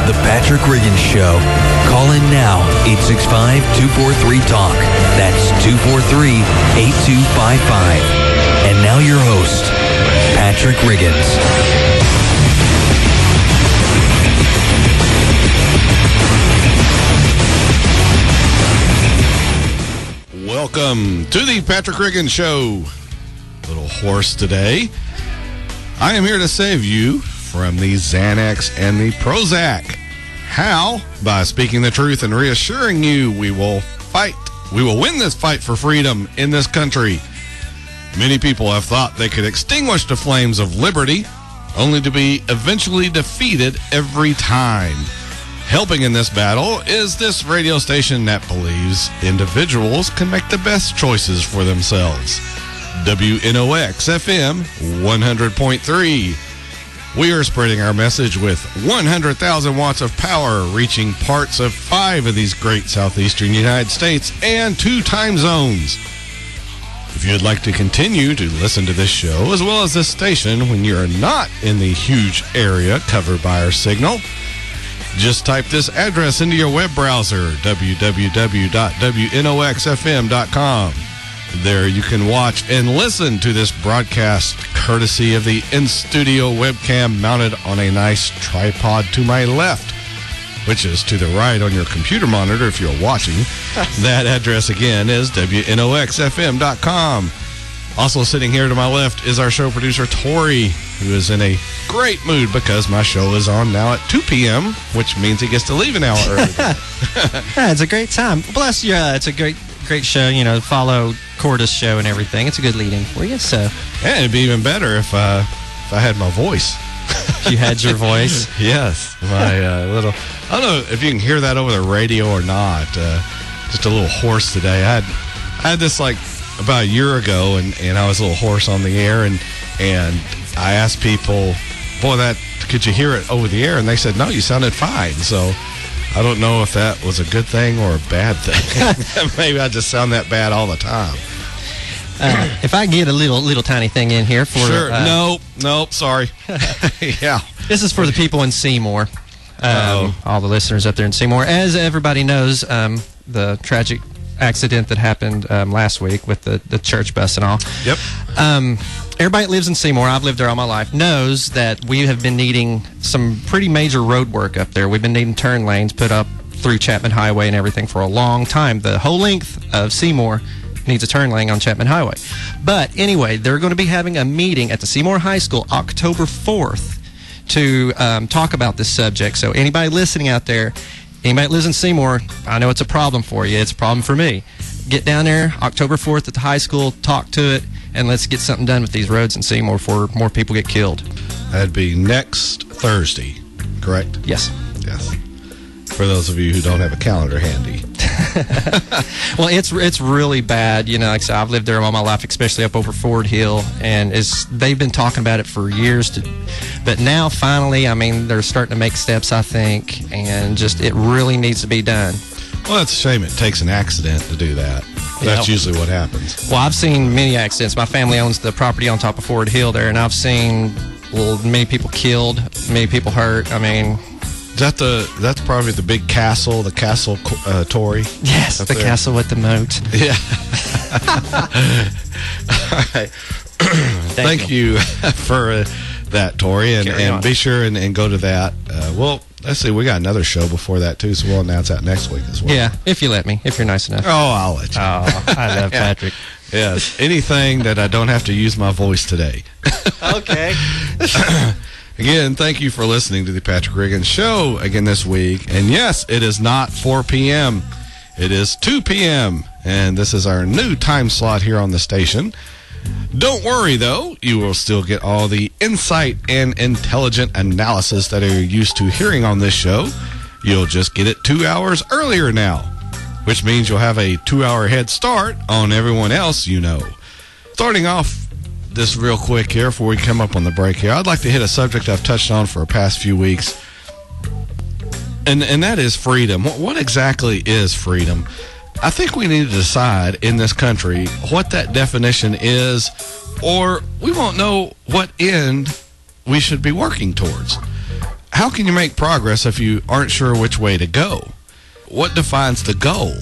The Patrick Riggins Show. Call in now, 865-243-TALK. That's 243-8255. And now your host, Patrick Riggins. Welcome to the Patrick Riggins Show. A little hoarse today. I am here to save you from the Xanax and the Prozac. How? By speaking the truth and reassuring you we will fight. We will win this fight for freedom in this country. Many people have thought they could extinguish the flames of liberty, only to be eventually defeated every time. Helping in this battle is this radio station that believes individuals can make the best choices for themselves. WNOX FM 100.3. We are spreading our message with 100,000 watts of power, reaching parts of 5 of these great southeastern United States and 2 time zones. If you'd like to continue to listen to this show as well as this station when you're not in the huge area covered by our signal, just type this address into your web browser, www.wnoxfm.com. There you can watch and listen to this broadcast courtesy of the in-studio webcam mounted on a nice tripod to my left, which is to the right on your computer monitor if you're watching. That address again is wnoxfm.com. Also sitting here to my left is our show producer, Tori, who is in a great mood because my show is on now at 2 p.m., which means he gets to leave an hour early. Yeah, it's a great time. Bless you. It's a great show. You know, follow Corda's show and everything. It's a good lead-in for you. So, yeah, it'd be even better if I had my voice. You had your voice? Yes. My little... I don't know if you can hear that over the radio or not. Just a little hoarse today. I had this, like, about a year ago, and I was a little hoarse on the air, and I asked people, boy, could you hear it over the air? And they said, no, you sounded fine. So I don't know if that was a good thing or a bad thing. Maybe I just sound that bad all the time. If I get a little tiny thing in here for... Sure. Nope, sorry. Yeah. This is for the people in Seymour. All the listeners up there in Seymour. As everybody knows, the tragic accident that happened last week with the church bus and all. Yep. Everybody that lives in Seymour, I've lived there all my life, knows that we have been needing some pretty major road work up there. We've been needing turn lanes put up through Chapman Highway and everything for a long time. The whole length of Seymour needs a turn lane on Chapman Highway. But anyway, they're going to be having a meeting at the Seymour High School October 4th to talk about this subject. So anybody listening out there, anybody that lives in Seymour, I know it's a problem for you. It's a problem for me. Get down there October 4th at the high school, talk to it, and let's get something done with these roads in Seymour before more people get killed. That'd be next Thursday, correct? Yes. Yes. For those of you who don't have a calendar handy. Well, it's really bad. You know, like I said, I've lived there all my life, especially up over Ford Hill, and they've been talking about it for years. But now, finally, I mean, they're starting to make steps, I think, and just it really needs to be done. Well, it's a shame it takes an accident to do that. That's usually what happens. Well, I've seen many accidents. My family owns the property on top of Ford Hill there, and I've seen many people killed, many people hurt. I mean... That's probably the big castle, the castle Tory? Yes, the castle with the moat. Yeah. All right. Thank you for that, Tory, and be sure and go to that. Well, let's see, we got another show before that, too, so we'll announce that next week as well. Yeah, if you let me, if you're nice enough. Oh, I'll let you. Oh, I love Patrick. Yes, anything that I don't have to use my voice today. Okay. Again, thank you for listening to the Patrick Riggins Show again this week. And yes, it is not 4 p.m. It is 2 p.m. And this is our new time slot here on the station. Don't worry, though. You will still get all the insight and intelligent analysis that you're used to hearing on this show. You'll just get it 2 hours earlier now, which means you'll have a 2-hour head start on everyone else you know. Starting off this real quick here before we come up on the break here, I'd like to hit a subject I've touched on for the past few weeks, and that is freedom. What exactly is freedom? I think we need to decide in this country what that definition is, or we won't know what end we should be working towards. how can you make progress if you aren't sure which way to go? What defines the goal?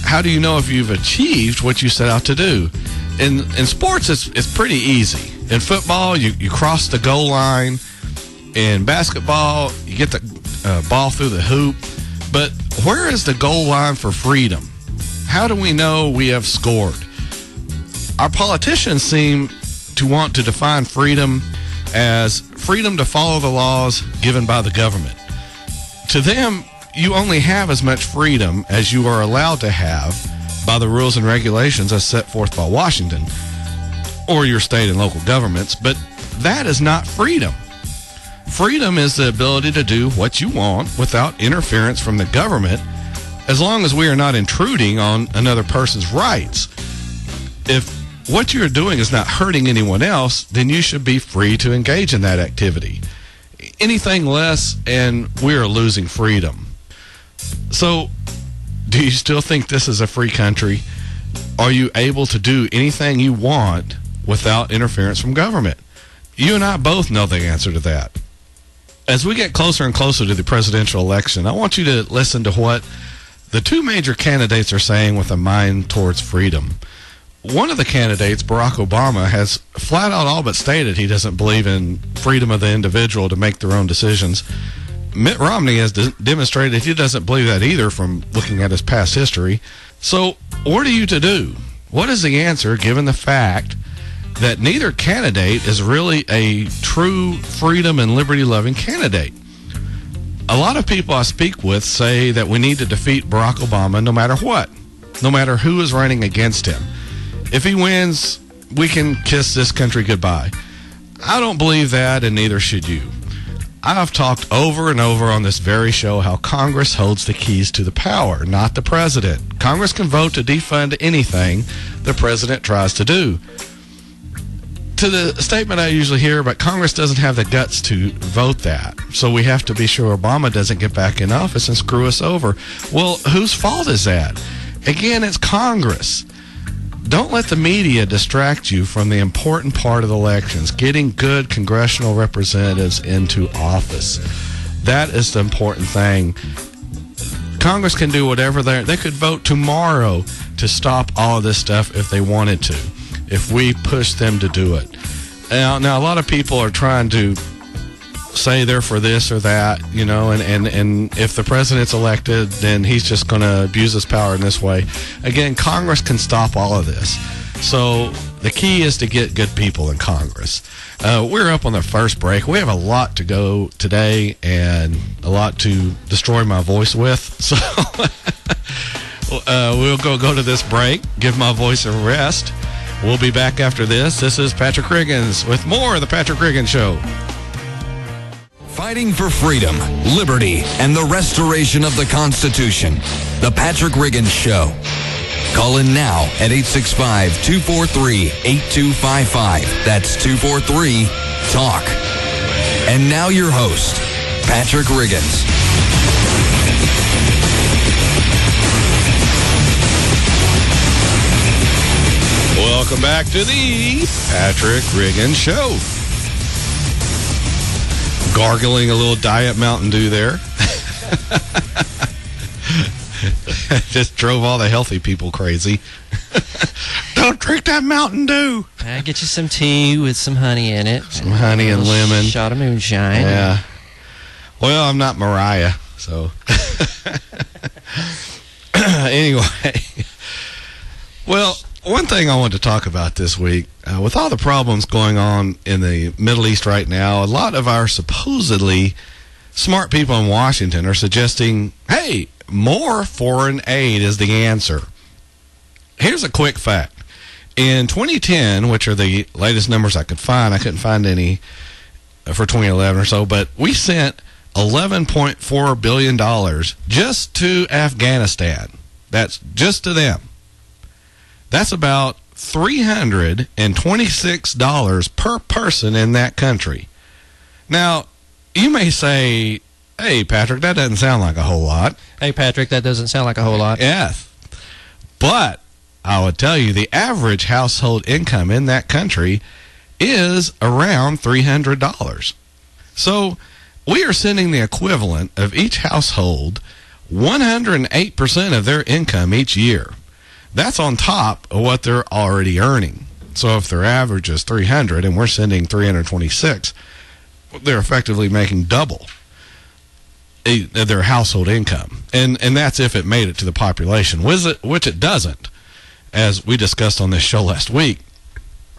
How do you know if you've achieved what you set out to do? In sports, it's pretty easy. In football, you cross the goal line. In basketball, you get the ball through the hoop. But where is the goal line for freedom? How do we know we have scored? Our politicians seem to want to define freedom as freedom to follow the laws given by the government. To them, you only have as much freedom as you are allowed to have by the rules and regulations as set forth by Washington or your state and local governments, but that is not freedom. Freedom is the ability to do what you want without interference from the government, as long as we are not intruding on another person's rights. If what you're doing is not hurting anyone else, then you should be free to engage in that activity. Anything less, and we are losing freedom. So, do you still think this is a free country? Are you able to do anything you want without interference from government? You and I both know the answer to that. As we get closer and closer to the presidential election, I want you to listen to what the two major candidates are saying with a mind towards freedom. One of the candidates, Barack Obama, has flat out all but stated he doesn't believe in freedom of the individual to make their own decisions. Mitt Romney has demonstrated he doesn't believe that either from looking at his past history. So what are you to do? What is the answer given the fact that neither candidate is really a true freedom and liberty-loving candidate? A lot of people I speak with say that we need to defeat Barack Obama no matter what, no matter who is running against him. If he wins, we can kiss this country goodbye. I don't believe that, and neither should you. I've talked over and over on this very show how Congress holds the keys to the power, not the president. Congress can vote to defund anything the president tries to do. To the statement I usually hear, but Congress doesn't have the guts to vote that, so we have to be sure Obama doesn't get back in office and screw us over. Well, whose fault is that? Again, it's Congress. Don't let the media distract you from the important part of the elections, getting good congressional representatives into office. That is the important thing. Congress can do whatever they could vote tomorrow to stop all of this stuff if they wanted to, if we push them to do it. Now a lot of people are trying to say they're for this or that, you know, and if the president's elected, then he's just going to abuse his power in this way. Again, Congress can stop all of this. So the key is to get good people in Congress. We're up on the first break. We have a lot to go today and a lot to destroy my voice with. So we'll go to this break, give my voice a rest. We'll be back after this. This is Patrick Riggins with more of The Patrick Riggins Show. Fighting for freedom, liberty, and the restoration of the Constitution. The Patrick Riggins Show. Call in now at 865-243-8255. That's 243-TALK. And now your host, Patrick Riggins. Welcome back to the Patrick Riggins Show. Gargling a little Diet Mountain Dew there. Just drove all the healthy people crazy. Don't drink that Mountain Dew. Get you some tea with some honey in it. Some honey and lemon. Shot of moonshine. Yeah. Well, I'm not Mariah, so. Anyway. Well, one thing I want to talk about this week, with all the problems going on in the Middle East right now, a lot of our supposedly smart people in Washington are suggesting, hey, more foreign aid is the answer. Here's a quick fact. In 2010, which are the latest numbers I could find, I couldn't find any for 2011 or so, but we sent $11.4 billion just to Afghanistan. That's just to them. That's about $326 per person in that country. Now, you may say, hey, Patrick, that doesn't sound like a whole lot. Hey, Patrick, that doesn't sound like a whole lot. Yes. But I would tell you the average household income in that country is around $300. So we are sending the equivalent of each household 108% of their income each year. That's on top of what they're already earning. So if their average is 300 and we're sending 326, they're effectively making double their household income. And that's if it made it to the population, which it doesn't, as we discussed on this show last week.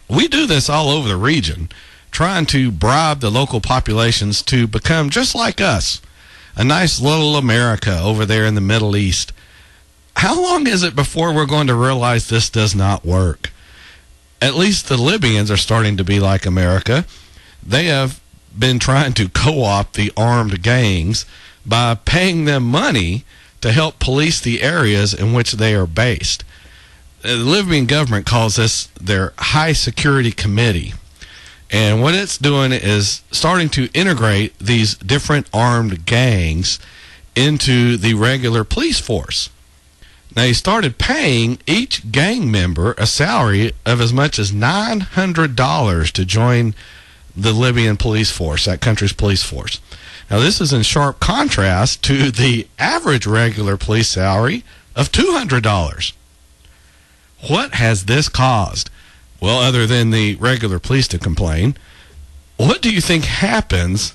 We do this all over the region, trying to bribe the local populations to become just like us, a nice little America over there in the Middle East. How long is it before we're going to realize this does not work? At least the Libyans are starting to be like America. They have been trying to co-opt the armed gangs by paying them money to help police the areas in which they are based. The Libyan government calls this their High Security Committee. And what it's doing is starting to integrate these different armed gangs into the regular police force. Now, he started paying each gang member a salary of as much as $900 to join the Libyan police force, that country's police force. Now, this is in sharp contrast to the average regular police salary of $200. What has this caused? Well, other than the regular police to complain, what do you think happens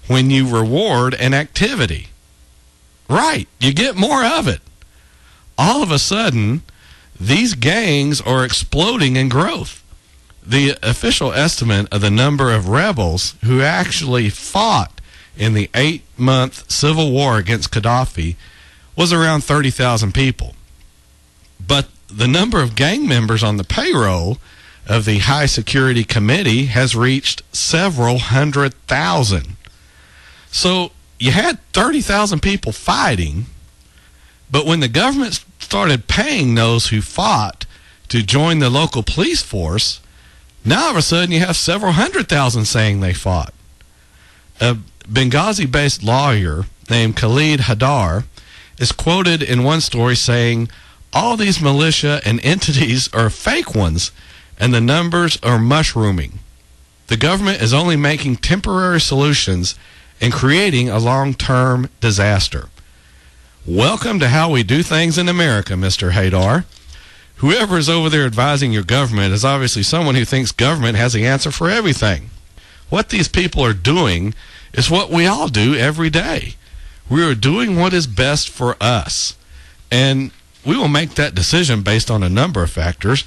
when you reward an activity? Right, you get more of it. All of a sudden, these gangs are exploding in growth. The official estimate of the number of rebels who actually fought in the 8-month civil war against Gaddafi was around 30,000 people. But the number of gang members on the payroll of the High Security Committee has reached several 100,000. So you had 30,000 people fighting, but when the government started paying those who fought to join the local police force, now all of a sudden you have several 100,000 saying they fought. A Benghazi-based lawyer named Khalid Hadar is quoted in one story saying, "All these militia and entities are fake ones, and the numbers are mushrooming. The government is only making temporary solutions and creating a long-term disaster." Welcome to how we do things in America, Mr. Hadar. Whoever is over there advising your government is obviously someone who thinks government has the answer for everything. What these people are doing is what we all do every day. We are doing what is best for us. And we will make that decision based on a number of factors.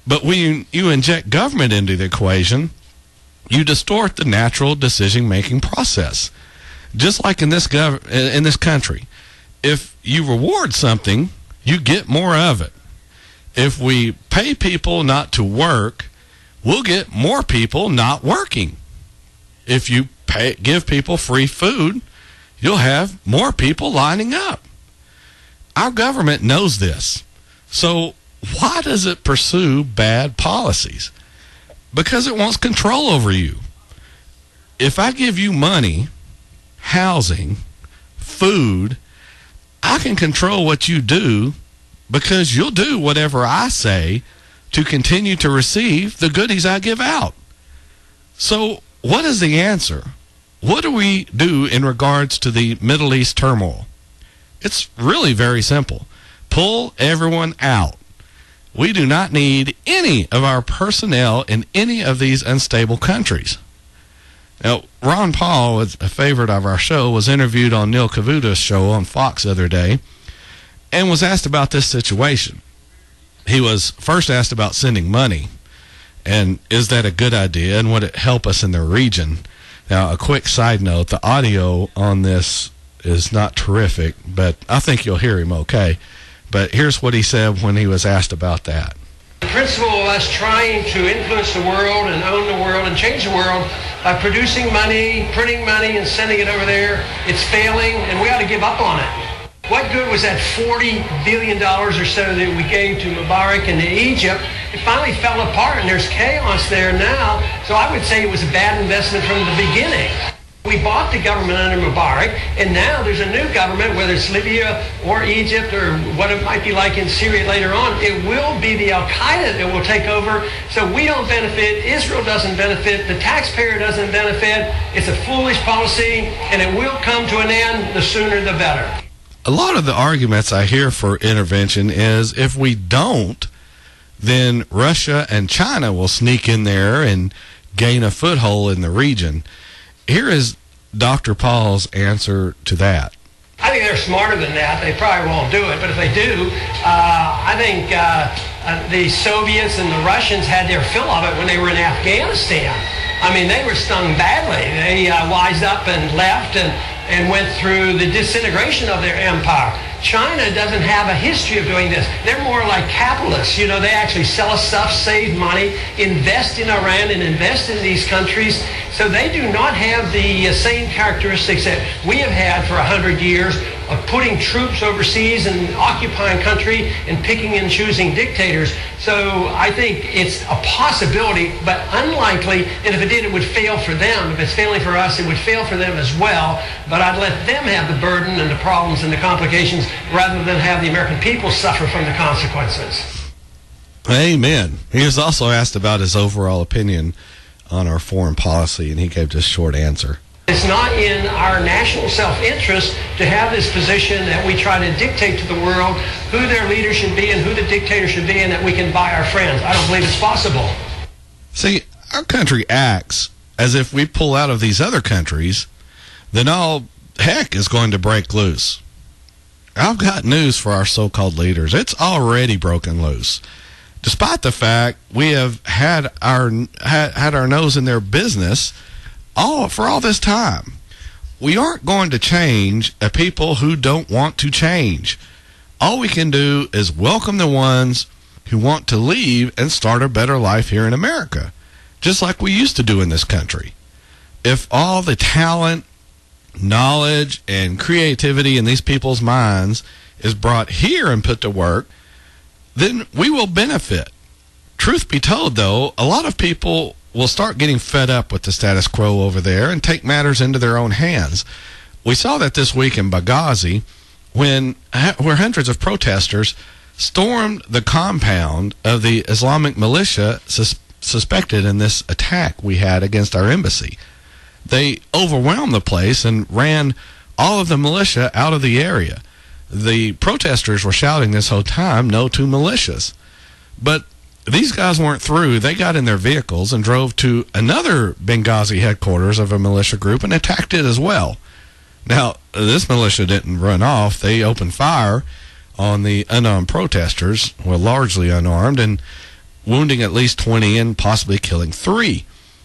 But when you inject government into the equation, you distort the natural decision-making process. Just like in this country, if you reward something, you get more of it. If we pay people not to work, we'll get more people not working. If you give people free food, you'll have more people lining up. Our government knows this. So why does it pursue bad policies? Because it wants control over you. If I give you money, housing, food, I can control what you do because you'll do whatever I say to continue to receive the goodies I give out. So what is the answer? What do we do in regards to the Middle East turmoil? It's really very simple. Pull everyone out. We do not need any of our personnel in any of these unstable countries. Now, Ron Paul, a favorite of our show, was interviewed on Neil Kavuta's show on Fox the other day and was asked about this situation. He was first asked about sending money, and is that a good idea, and would it help us in the region? Now, a quick side note, the audio on this is not terrific, but I think you'll hear him okay. But here's what he said when he was asked about that. The principle of us trying to influence the world and own the world and change the world by producing money, printing money, and sending it over there, it's failing, and we ought to give up on it. What good was that $40 billion or so that we gave to Mubarak and to Egypt? It finally fell apart, and there's chaos there now. So I would say it was a bad investment from the beginning. We bought the government under Mubarak, and now there's a new government, whether it's Libya or Egypt or what it might be like in Syria later on. It will be the Al-Qaeda that will take over. So we don't benefit. Israel doesn't benefit. The taxpayer doesn't benefit. It's a foolish policy, and it will come to an end. The sooner, the better. A lot of the arguments I hear for intervention is if we don't, then Russia and China will sneak in there and gain a foothold in the region. Here is Dr. Paul's answer to that. I think they're smarter than that. They probably won't do it, but if they do, I think the Soviets and the Russians had their fill of it when they were in Afghanistan. I mean, they were stung badly. They wised up and left and went through the disintegration of their empire. China doesn't have a history of doing this. They're more like capitalists. You know, they actually sell us stuff, save money, invest in Iran and invest in these countries. So they do not have the same characteristics that we have had for 100 years of putting troops overseas and occupying country and picking and choosing dictators. So I think it's a possibility, but unlikely. And if it did, it would fail for them. If it's failing for us, it would fail for them as well. But I'd let them have the burden and the problems and the complications rather than have the American people suffer from the consequences. Amen. He was also asked about his overall opinion on our foreign policy, and he gave this short answer. It's not in our national self-interest to have this position that we try to dictate to the world who their leader should be and who the dictator should be, and that we can buy our friends. I don't believe it's possible. See, our country acts as if we pull out of these other countries, then all heck is going to break loose. I've got news for our so-called leaders. It's already broken loose. Despite the fact we have had our nose in their business for all this time. We aren't going to change a people who don't want to change. All we can do is welcome the ones who want to leave and start a better life here in America, just like we used to do in this country. If all the talent, knowledge, and creativity in these people's minds is brought here and put to work, then we will benefit. Truth be told, though, a lot of people will start getting fed up with the status quo over there and take matters into their own hands. We saw that this week in Benghazi where hundreds of protesters stormed the compound of the Islamic militia suspected in this attack we had against our embassy. They overwhelmed the place and ran all of the militia out of the area. The protesters were shouting this whole time, "No to militias." But these guys weren't through. They got in their vehicles and drove to another Benghazi headquarters of a militia group and attacked it as well. Now, this militia didn't run off. They opened fire on the unarmed protesters, well, largely unarmed, and wounding at least 20 and possibly killing 3.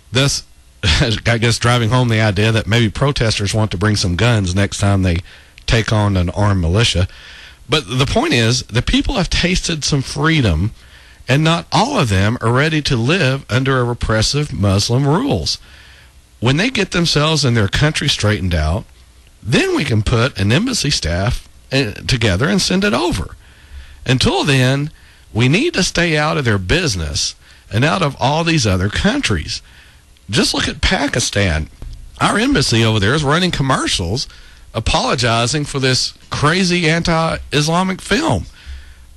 Thus, I guess, driving home the idea that maybe protesters want to bring some guns next time they take on an armed militia. But the point is, the people have tasted some freedom, and not all of them are ready to live under a repressive Muslim rules. When they get themselves and their country straightened out, then we can put an embassy staff together and send it over. Until then, we need to stay out of their business and out of all these other countries. Just look at Pakistan. Our embassy over there is running commercials apologizing for this crazy anti-Islamic film.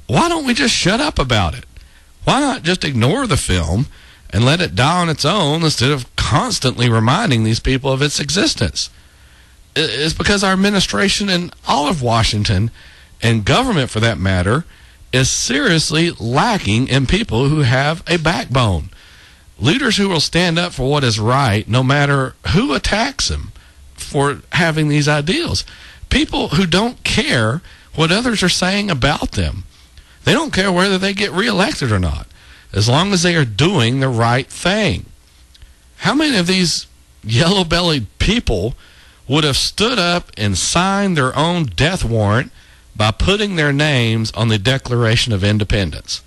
Why don't we just shut up about it? Why not just ignore the film and let it die on its own instead of constantly reminding these people of its existence? It's because our administration and all of Washington, and government for that matter, is seriously lacking in people who have a backbone. Leaders who will stand up for what is right no matter who attacks them for having these ideals. People who don't care what others are saying about them. They don't care whether they get reelected or not, as long as they are doing the right thing. How many of these yellow-bellied people would have stood up and signed their own death warrant by putting their names on the Declaration of Independence?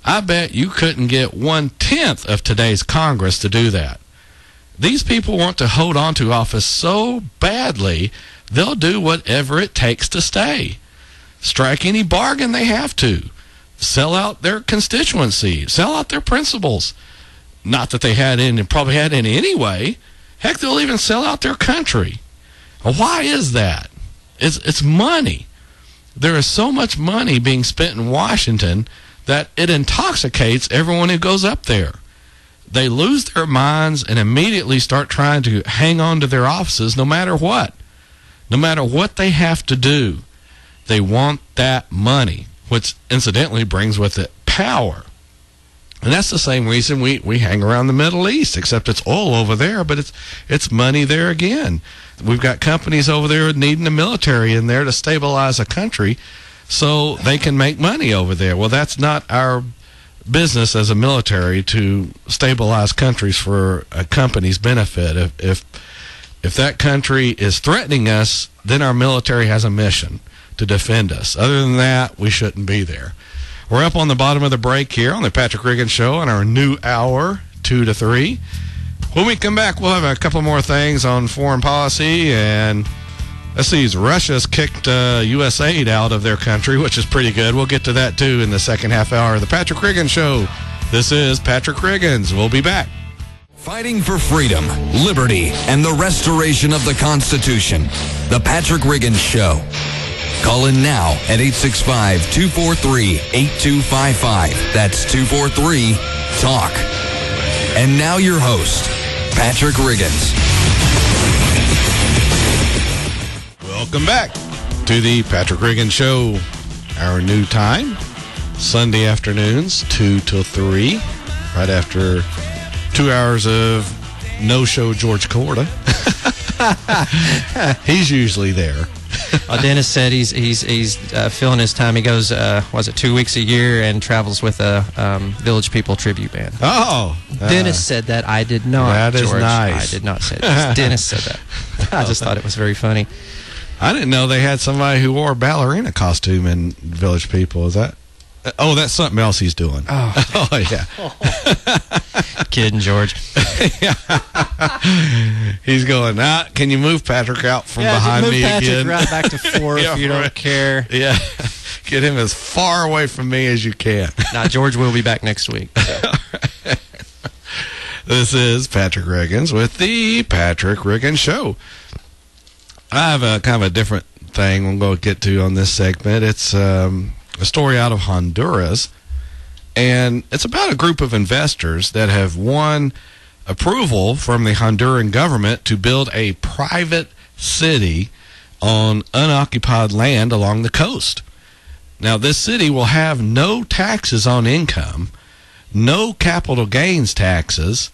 I bet you couldn't get 1/10 of today's Congress to do that. These people want to hold on to office so badly, they'll do whatever it takes to stay. Strike any bargain they have to. Sell out their constituency. Sell out their principles. Not that they had any, probably had any anyway. Heck, they'll even sell out their country. Well, why is that? It's money. There is so much money being spent in Washington that it intoxicates everyone who goes up there. They lose their minds and immediately start trying to hang on to their offices no matter what. No matter what they have to do, they want that money, which incidentally brings with it power. And that's the same reason we hang around the Middle East, except it's oil over there, but it's money there again. We've got companies over there needing the military in there to stabilize a country so they can make money over there. Well, that's not our business as a military to stabilize countries for a company's benefit. If that country is threatening us, then our military has a mission to defend us. Other than that, we shouldn't be there. We're up on the bottom of the break here on the Patrick Riggins Show on our new hour, 2 to 3. When we come back, we'll have a couple more things on foreign policy. And let's see, Russia's kicked USAid out of their country, which is pretty good. We'll get to that, too, in the second half hour of the Patrick Riggins Show. This is Patrick Riggins. We'll be back. Fighting for freedom, liberty, and the restoration of the Constitution. The Patrick Riggins Show. Call in now at 865-243-8255. That's 243-TALK. And now your host, Patrick Riggins. Welcome back to the Patrick Riggins Show. Our new time, Sunday afternoons, 2 till 3, right after 2 hours of no-show George Corda. He's usually there. Dennis said he's filling his time. He goes, was it 2 weeks a year, and travels with a Village People tribute band. Oh, Dennis said that. I did not. That is George. nice. I did not say that. Dennis said that. I just thought it was very funny. I didn't know they had somebody who wore a ballerina costume in Village People. Is that? Oh, that's something else he's doing. Oh, yeah. Kidding, George. He's going, can you move Patrick out from behind move me Patrick again? right back to 4 if you don't care. Yeah. Get him as far away from me as you can. Now, George will be back next week. So. This is Patrick Riggins with the Patrick Riggins Show. I have a kind of a different thing we'll go get to on this segment. It's a story out of Honduras, and it's about a group of investors that have won approval from the Honduran government to build a private city on unoccupied land along the coast. Now, this city will have no taxes on income, no capital gains taxes,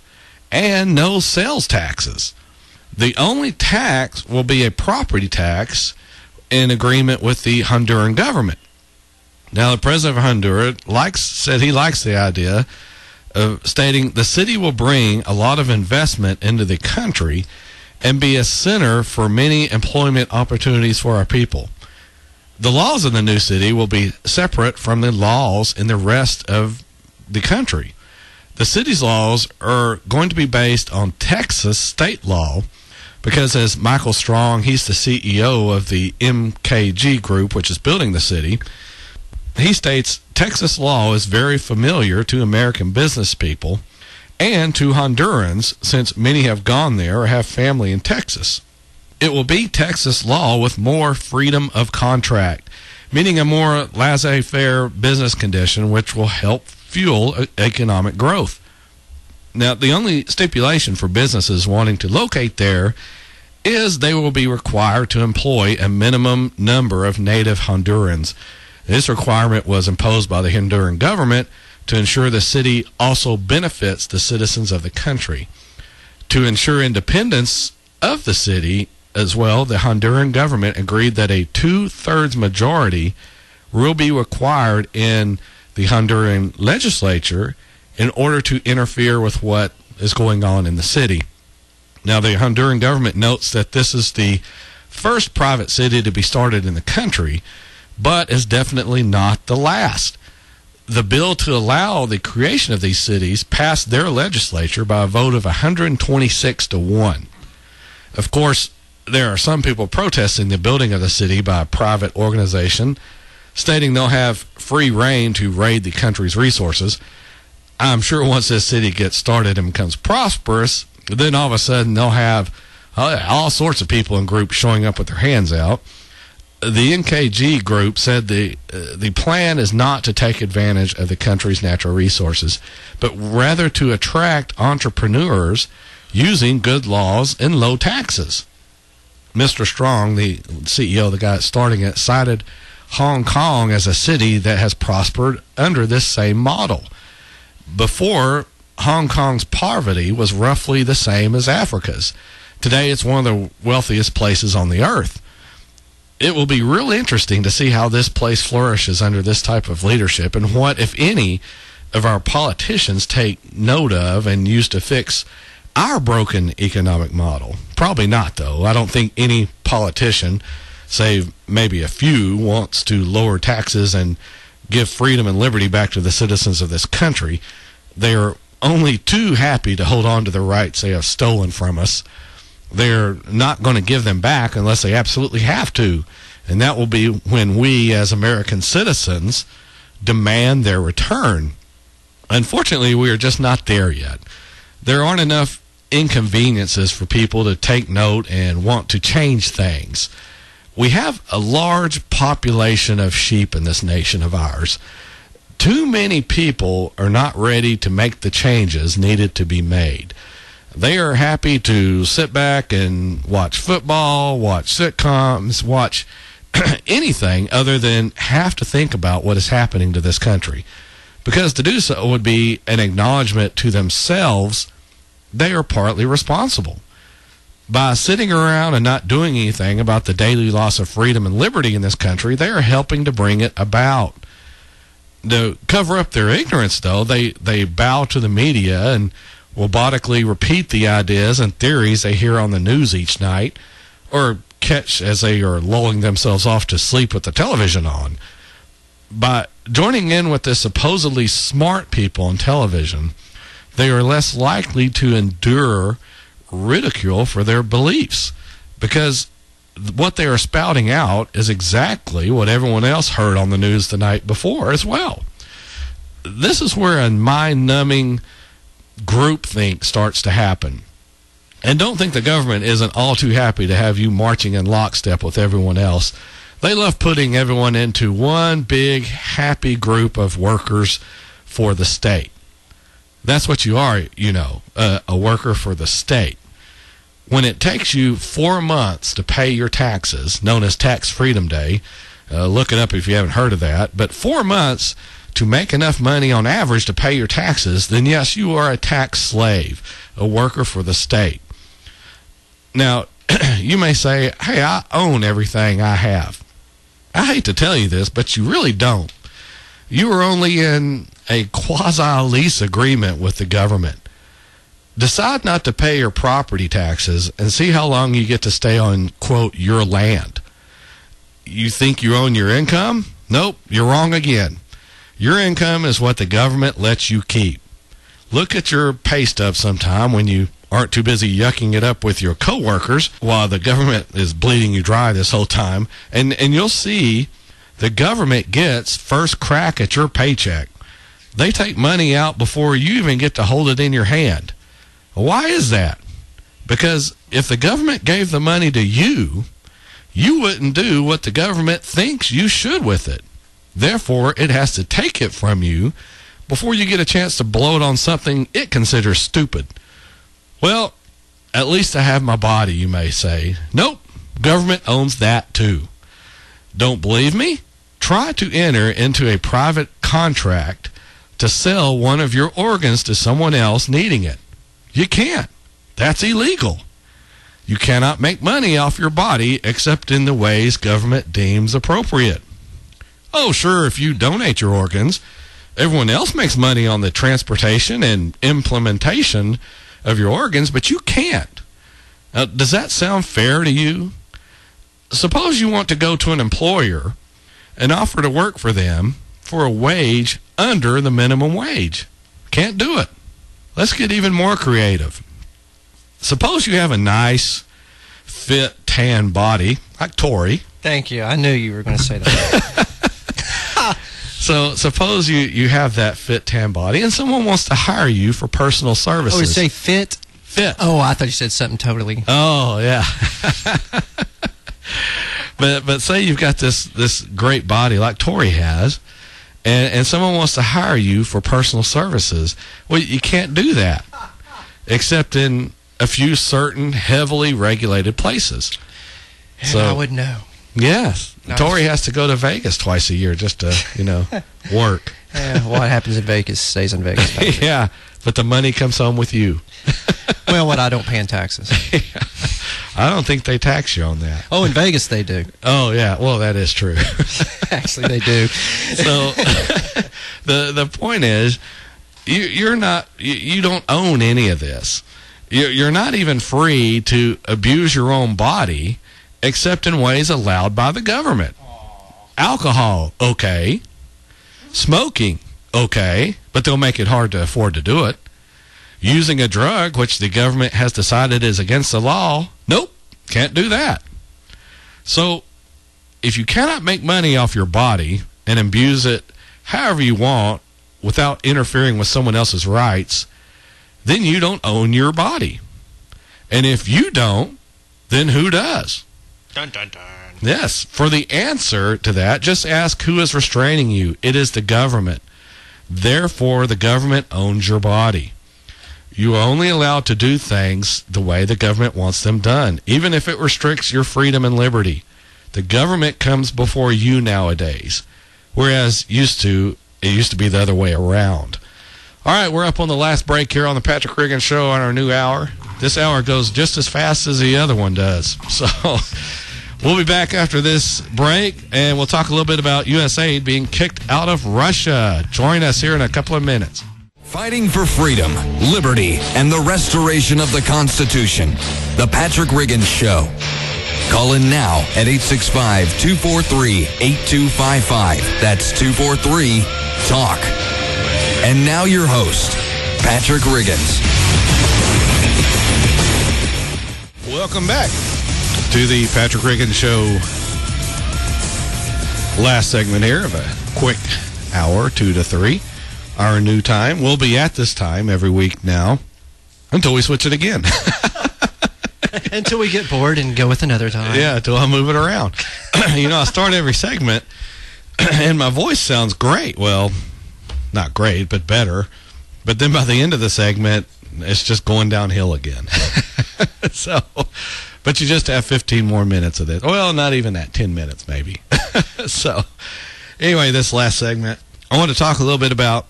and no sales taxes. The only tax will be a property tax in agreement with the Honduran government. Now, the president of Honduras said he likes the idea of stating the city will bring a lot of investment into the country and be a center for many employment opportunities for our people. The laws in the new city will be separate from the laws in the rest of the country. The city's laws are going to be based on Texas state law because, as Michael Strong, he's the CEO of the MKG group, which is building the city, he states Texas law is very familiar to American business people and to Hondurans, since many have gone there or have family in Texas. It will be Texas law with more freedom of contract, meaning a more laissez-faire business condition, which will help fuel economic growth. Now, the only stipulation for businesses wanting to locate there is they will be required to employ a minimum number of native Hondurans. This requirement was imposed by the Honduran government to ensure the city also benefits the citizens of the country. To ensure independence of the city as well, the Honduran government agreed that a 2/3 majority will be required in the Honduran legislature in order to interfere with what is going on in the city. Now, the Honduran government notes that this is the first private city to be started in the country, but is definitely not the last. The bill to allow the creation of these cities passed their legislature by a vote of 126 to 1. Of course, there are some people protesting the building of the city by a private organization, stating they'll have free reign to raid the country's resources. I'm sure once this city gets started and becomes prosperous, Then all of a sudden they'll have all sorts of people in groups showing up with their hands out. The NKG group said the plan is not to take advantage of the country's natural resources, but rather to attract entrepreneurs using good laws and low taxes. Mr. Strong, the CEO, the guy starting it, cited Hong Kong as a city that has prospered under this same model. Before, Hong Kong's poverty was roughly the same as Africa's. Today, it's one of the wealthiest places on the earth. It will be real interesting to see how this place flourishes under this type of leadership, and what, if any, of our politicians take note of and use to fix our broken economic model. Probably not, though. I don't think any politician, save maybe a few, wants to lower taxes and give freedom and liberty back to the citizens of this country. They are only too happy to hold on to the rights they have stolen from us. They're not going to give them back unless they absolutely have to, and that will be when we, as American citizens, demand their return. Unfortunately, we are just not there yet. There aren't enough inconveniences for people to take note and want to change things. We have a large population of sheep in this nation of ours. Too many people are not ready to make the changes needed to be made. They are happy to sit back and watch football, watch sitcoms, watch anything other than have to think about what is happening to this country. Because to do so would be an acknowledgement to themselves they are partly responsible. By sitting around and not doing anything about the daily loss of freedom and liberty in this country, they are helping to bring it about. To cover up their ignorance, though, they bow to the media and robotically repeat the ideas and theories they hear on the news each night, or catch as they are lulling themselves off to sleep with the television on. By joining in with the supposedly smart people on television, they are less likely to endure ridicule for their beliefs, because what they are spouting out is exactly what everyone else heard on the news the night before as well. This is where a mind-numbing groupthink starts to happen. And don't think the government isn't all too happy to have you marching in lockstep with everyone else. They love putting everyone into one big, happy group of workers for the state. That's what you are, a worker for the state. When it takes you 4 months to pay your taxes, known as Tax Freedom Day, look it up if you haven't heard of that, but 4 months to make enough money on average to pay your taxes, then yes, you are a tax slave, a worker for the state. Now, you may say, hey, I own everything I have. I hate to tell you this, but you really don't. You are only in a quasi-lease agreement with the government. Decide not to pay your property taxes and see how long you get to stay on, quote, your land. You think you own your income? Nope, you're wrong again. Your income is what the government lets you keep. Look at your pay stub sometime when you aren't too busy yucking it up with your coworkers while the government is bleeding you dry this whole time, and you'll see the government gets first crack at your paycheck. They take money out before you even get to hold it in your hand. Why is that? Because if the government gave the money to you, you wouldn't do what the government thinks you should with it. Therefore, it has to take it from you before you get a chance to blow it on something it considers stupid. Well, at least I have my body, you may say. Nope, government owns that too. Don't believe me? Try to enter into a private contract to sell one of your organs to someone else needing it. You can't. That's illegal. You cannot make money off your body except in the ways government deems appropriate. Oh, sure, if you donate your organs, everyone else makes money on the transportation and implementation of your organs, but you can't. Now, does that sound fair to you? Suppose you want to go to an employer and offer to work for them for a wage under the minimum wage. Can't do it. Let's get even more creative. Suppose you have a nice, fit, tan body, like Tori. Thank you. I knew you were going to say that. So suppose you have that fit, tan body, and someone wants to hire you for personal services. Oh, you say fit? fit. Oh, I thought you said something totally. Oh, yeah. But say you've got this great body like Tori has, and someone wants to hire you for personal services. Well, you can't do that except in a few certain heavily regulated places. So I would know. Yes. No. Tori has to go to Vegas twice a year just to, work. Yeah, what happens in Vegas stays in Vegas, Patrick. Yeah, but the money comes home with you. Well, what I don't pay in taxes. I don't think they tax you on that. Oh, in Vegas they do. Oh, yeah. Well, that is true. Actually, they do. So the point is, you don't own any of this. You're not even free to abuse your own body except in ways allowed by the government. Alcohol, okay. Smoking, okay, but they'll make it hard to afford to do it. Using a drug, which the government has decided is against the law, nope, can't do that. So if you cannot make money off your body and abuse it however you want without interfering with someone else's rights, then you don't own your body. And if you don't, then who does? Dun, dun, dun. Yes. For the answer to that, just ask who is restraining you. It is the government. Therefore, the government owns your body. You are only allowed to do things the way the government wants them done, even if it restricts your freedom and liberty. The government comes before you nowadays, whereas it used to be the other way around. All right, we're up on the last break here on the Patrick Riggin Show on our new hour. This hour goes just as fast as the other one does. So we'll be back after this break, and we'll talk a little bit about USAid being kicked out of Russia. Join us here in a couple of minutes. Fighting for freedom, liberty, and the restoration of the Constitution. The Patrick Riggin Show. Call in now at 865-243-8255. That's 243-TALK. And now your host, Patrick Riggins. Welcome back to the Patrick Riggin Show. Last segment here of a quick hour, 2 to 3. Our new time. We'll be at this time every week now until we switch it again. Until we get bored and go with another time. Yeah, until I move it around. I start every segment and my voice sounds great. Well, not great, but better. But then by the end of the segment, it's just going downhill again. But you just have 15 more minutes of this. Well, not even that, 10 minutes maybe. So, anyway, this last segment, I want to talk a little bit about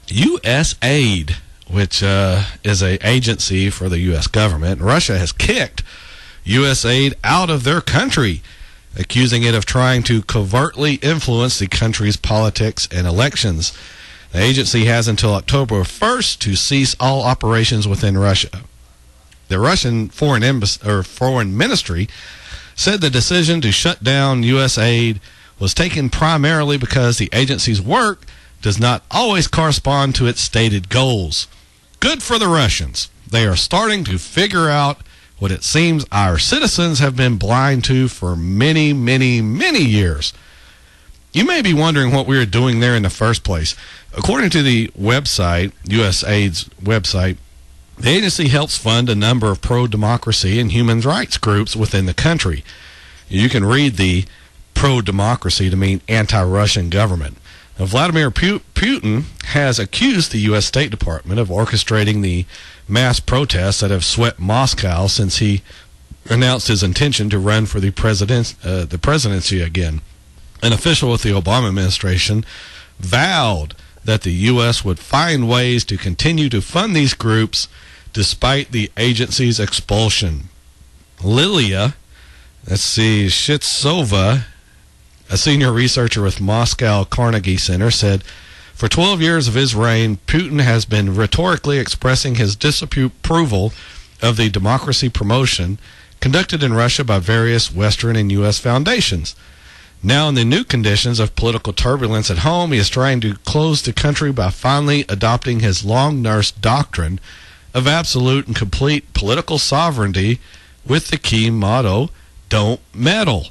USAid, which is an agency for the U.S. government. Russia has kicked USAid out of their country, accusing it of trying to covertly influence the country's politics and elections. The agency has until October 1st to cease all operations within Russia. The Russian Foreign Ministry said the decision to shut down USAid was taken primarily because the agency's work does not always correspond to its stated goals. Good for the Russians. They are starting to figure out what it seems our citizens have been blind to for many, many, many years. You may be wondering what we were doing there in the first place. According to the website, USAID's website, the agency helps fund a number of pro-democracy and human rights groups within the country. You can read the pro-democracy to mean anti-Russian government. Now, Vladimir Putin has accused the U.S. State Department of orchestrating the mass protests that have swept Moscow since he announced his intention to run for the presidency again. An official with the Obama administration vowed that the U.S. would find ways to continue to fund these groups despite the agency's expulsion. Lilia Shitsova, a senior researcher with Moscow Carnegie Center, said, for 12 years of his reign, Putin has been rhetorically expressing his disapproval of the democracy promotion conducted in Russia by various Western and U.S. foundations. Now, in the new conditions of political turbulence at home, he is trying to close the country by finally adopting his long-nursed doctrine of absolute and complete political sovereignty with the key motto, don't meddle.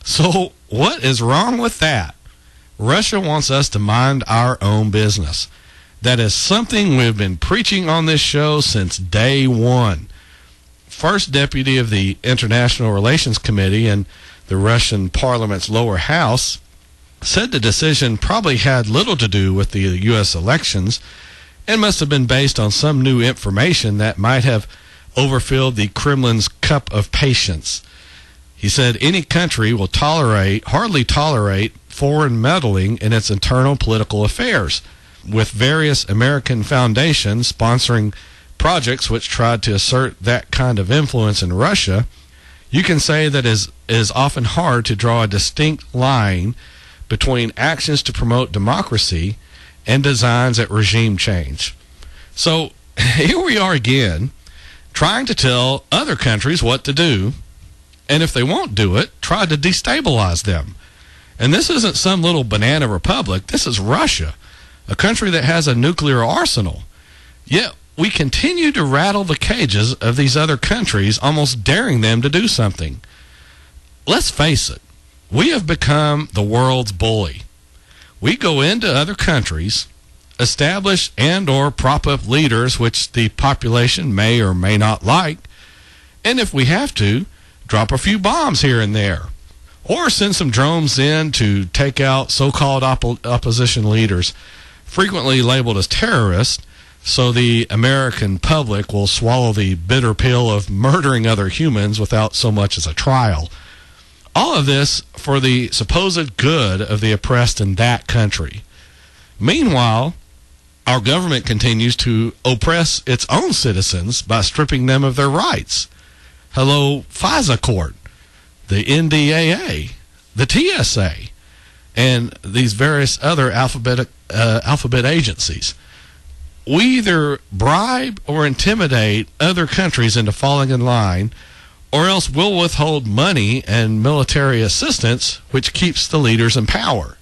So, what is wrong with that? Russia wants us to mind our own business. that is something we've been preaching on this show since day one. First deputy of the International Relations Committee in the Russian parliament's lower house said the decision probably had little to do with the U.S. elections and must have been based on some new information that might have overfilled the Kremlin's cup of patience. He said any country will hardly tolerate foreign meddling in its internal political affairs, with various American foundations sponsoring projects which tried to assert that kind of influence in Russia. You can say that it is often hard to draw a distinct line between actions to promote democracy and designs at regime change. So here we are again, trying to tell other countries what to do, and if they won't do it, try to destabilize them. And this isn't some little banana republic. This is Russia, a country that has a nuclear arsenal. Yet we continue to rattle the cages of these other countries, almost daring them to do something. Let's face it, we have become the world's bully. We go into other countries, establish and or prop up leaders which the population may or may not like, and if we have to, drop a few bombs here and there, or send some drones in to take out so-called opposition leaders, frequently labeled as terrorists, so the American public will swallow the bitter pill of murdering other humans without so much as a trial. All of this for the supposed good of the oppressed in that country. Meanwhile, our government continues to oppress its own citizens by stripping them of their rights. Hello, FISA court, the NDAA, the TSA, and these various other alphabet agencies. We either bribe or intimidate other countries into falling in line, or else we'll withhold money and military assistance, which keeps the leaders in power.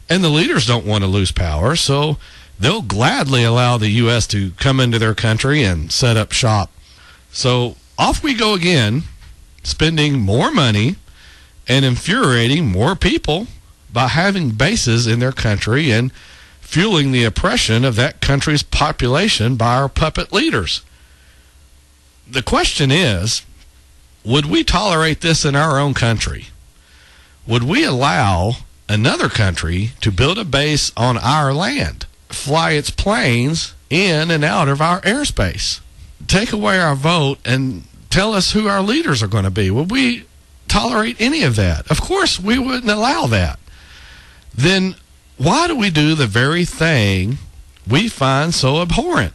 And the leaders don't want to lose power, so they'll gladly allow the U.S. to come into their country and set up shop. So off we go again, spending more money and infuriating more people by having bases in their country and fueling the oppression of that country's population by our puppet leaders. The question is, would we tolerate this in our own country? Would we allow another country to build a base on our land, fly its planes in and out of our airspace, take away our vote, and tell us who our leaders are going to be? Would we tolerate any of that? Of course, we wouldn't allow that. Then why do we do the very thing we find so abhorrent?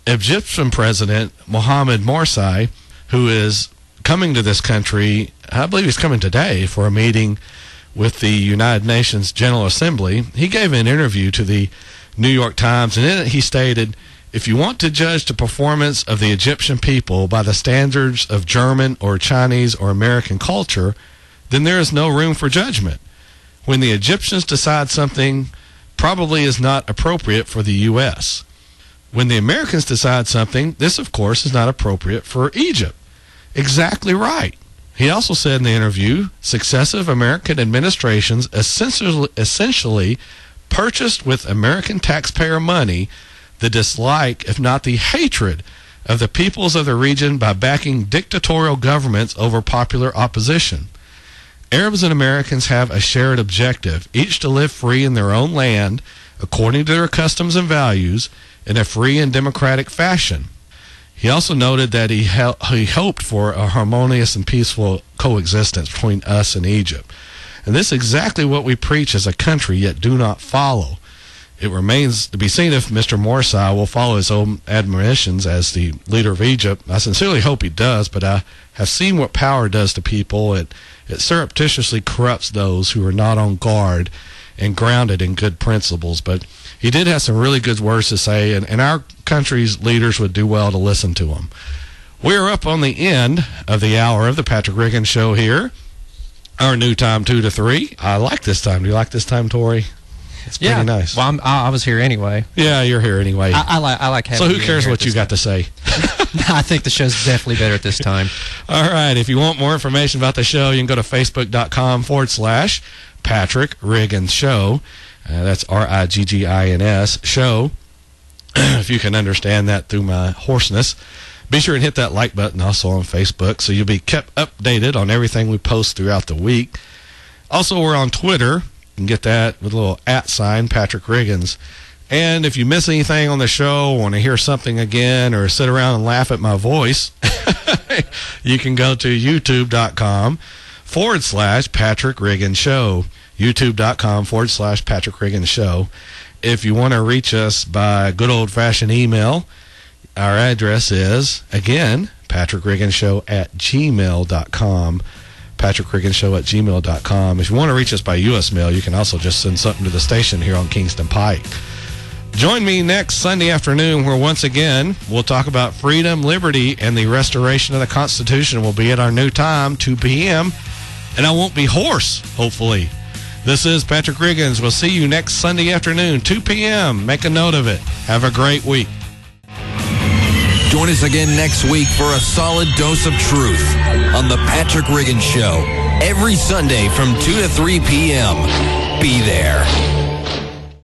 Egyptian President Mohamed Morsi, who is coming to this country, I believe he's coming today for a meeting with the United Nations General Assembly, he gave an interview to the New York Times, and in it he stated, "If you want to judge the performance of the Egyptian people by the standards of German or Chinese or American culture, then there is no room for judgment. When the Egyptians decide something probably is not appropriate for the U.S. When the Americans decide something, this, of course, is not appropriate for Egypt." Exactly right. He also said in the interview, successive American administrations essentially purchased with American taxpayer money the dislike, if not the hatred, of the peoples of the region by backing dictatorial governments over popular opposition. Arabs and Americans have a shared objective, each to live free in their own land, according to their customs and values, in a free and democratic fashion. He also noted that he hoped for a harmonious and peaceful coexistence between us and Egypt. And this is exactly what we preach as a country, yet do not follow. It remains to be seen if Mr. Morsi will follow his own admonitions as the leader of Egypt. I sincerely hope he does, but I have seen what power does to people. It surreptitiously corrupts those who are not on guard and grounded in good principles. But he did have some really good words to say, and our country's leaders would do well to listen to him. We're up on the end of the hour of the Patrick Riggins Show here. Our new time, 2 to 3. I like this time. Do you like this time, Tori? It's pretty nice. Well, I was here anyway. Yeah, you're here anyway. I like having so who cares what you got to say? I think the show's definitely better at this time. All right. If you want more information about the show, you can go to facebook.com/Patrick Riggins Show. That's RIGGINS show. If you can understand that through my hoarseness. Be sure and hit that like button also on Facebook so you'll be kept updated on everything we post throughout the week. Also, we're on Twitter. You can get that with a little @ Patrick Riggins. And if you miss anything on the show, want to hear something again, or sit around and laugh at my voice, you can go to youtube.com/Patrick Riggins Show. youtube.com/Patrick Riggins Show. If you want to reach us by good old-fashioned email, our address is, again, patrickrigginshow@gmail.com. patrickrigginshow@gmail.com. If you want to reach us by U.S. mail, you can also just send something to the station here on Kingston Pike. Join me next Sunday afternoon where, once again, we'll talk about freedom, liberty, and the restoration of the Constitution. We'll be at our new time, 2 p.m., and I won't be hoarse, hopefully. This is Patrick Riggins. We'll see you next Sunday afternoon, 2 p.m. Make a note of it. Have a great week. Join us again next week for a solid dose of truth on the Patrick Riggins Show every Sunday from 2 to 3 p.m. Be there.